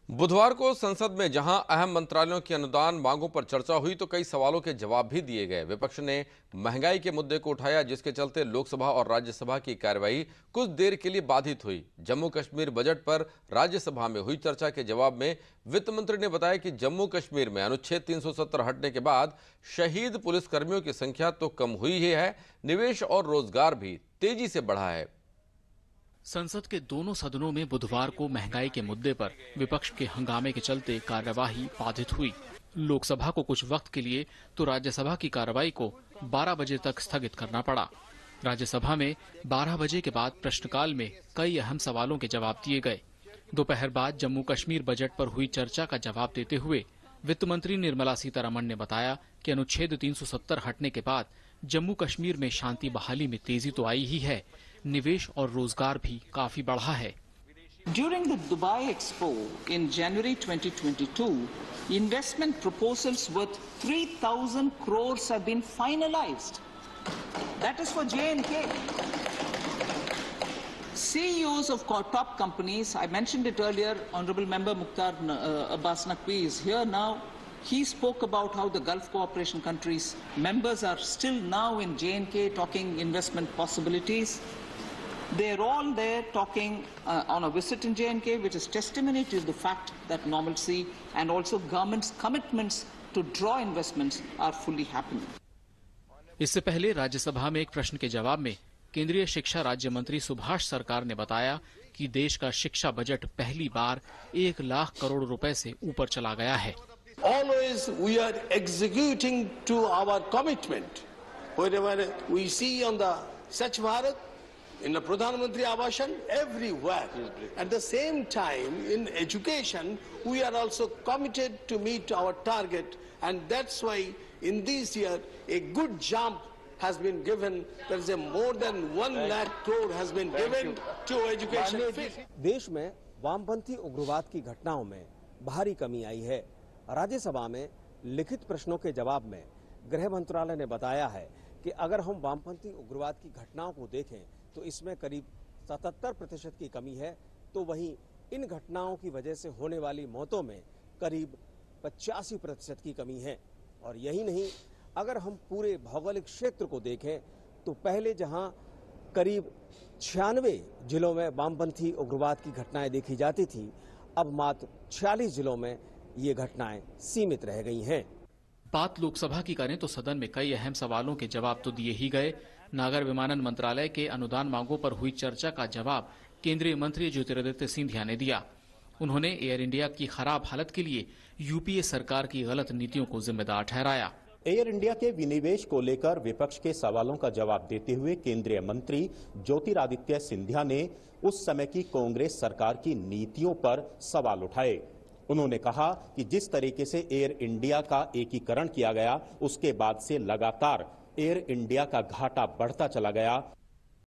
बुधवार को संसद में जहां अहम मंत्रालयों की अनुदान मांगों पर चर्चा हुई तो कई सवालों के जवाब भी दिए गए। विपक्ष ने महंगाई के मुद्दे को उठाया, जिसके चलते लोकसभा और राज्यसभा की कार्यवाही कुछ देर के लिए बाधित हुई। जम्मू कश्मीर बजट पर राज्यसभा में हुई चर्चा के जवाब में वित्त मंत्री ने बताया कि जम्मू कश्मीर में अनुच्छेद 370 हटने के बाद शहीद पुलिसकर्मियों की संख्या तो कम हुई ही है, निवेश और रोजगार भी तेजी से बढ़ा है। संसद के दोनों सदनों में बुधवार को महंगाई के मुद्दे पर विपक्ष के हंगामे के चलते कार्यवाही बाधित हुई। लोकसभा को कुछ वक्त के लिए तो राज्यसभा की कार्रवाई को 12 बजे तक स्थगित करना पड़ा। राज्यसभा में 12 बजे के बाद प्रश्नकाल में कई अहम सवालों के जवाब दिए गए। दोपहर बाद जम्मू कश्मीर बजट पर हुई चर्चा का जवाब देते हुए वित्त मंत्री निर्मला सीतारमण ने बताया कि अनुच्छेद 370 हटने के बाद जम्मू कश्मीर में शांति बहाली में तेजी तो आई ही है, निवेश और रोजगार भी काफी बढ़ा है। During the Dubai Expo in January 2022, investment proposals worth 3,000 crores have been finalized. That is for J&K. CEOs of top companies, I mentioned it earlier, Honorable Member Mukhtar Abbas Naqvi is here now. He spoke about how the Gulf Cooperation countries members are still now in J&K talking investment possibilities. They're all there talking on a visit in J&K, which is testimony to the fact that normalcy and also government's commitments to draw investments are fully happening. इससे पहले राज्यसभा में एक प्रश्न के जवाब में केंद्रीय शिक्षा राज्य मंत्री सुभाष सरकार ने बताया कि देश का शिक्षा बजट पहली बार 1 लाख करोड़ रुपए से ऊपर चला गया है। Always we are executing to our commitment. Wherever we see on the Swachh Bharat, in the Pradhan Mantri Awasan, everywhere. At the same time, in education, we are also committed to meet our target, and that's why in this year a good jump has been given. There is a more than 1 lakh crore has been given to education. देश में वामपंथी उग्रवाद की घटनाओं में भारी कमी आई है। राज्यसभा में लिखित प्रश्नों के जवाब में गृह मंत्रालय ने बताया है कि अगर हम वामपंथी उग्रवाद की घटनाओं को देखें तो इसमें करीब 77% की कमी है, तो वहीं इन घटनाओं की वजह से होने वाली मौतों में करीब 85% की कमी है। और यही नहीं, अगर हम पूरे भौगोलिक क्षेत्र को देखें तो पहले जहां करीब 96 जिलों में वामपंथी उग्रवाद की घटनाएं देखी जाती थी, अब मात्र 46 जिलों में ये घटनाएं सीमित रह गई हैं। बात लोकसभा की करें तो सदन में कई अहम सवालों के जवाब तो दिए ही गए। नागर विमानन मंत्रालय के अनुदान मांगों पर हुई चर्चा का जवाब केंद्रीय मंत्री ज्योतिरादित्य सिंधिया ने दिया। उन्होंने एयर इंडिया की खराब हालत के लिए यूपीए सरकार की गलत नीतियों को जिम्मेदार ठहराया। एयर इंडिया के विनिवेश को लेकर विपक्ष के सवालों का जवाब देते हुए केंद्रीय मंत्री ज्योतिरादित्य सिंधिया ने उस समय की कांग्रेस सरकार की नीतियों पर सवाल उठाए। उन्होंने कहा कि जिस तरीके से एयर इंडिया का एकीकरण किया गया, उसके बाद से लगातार एयर इंडिया का घाटा बढ़ता चला गया।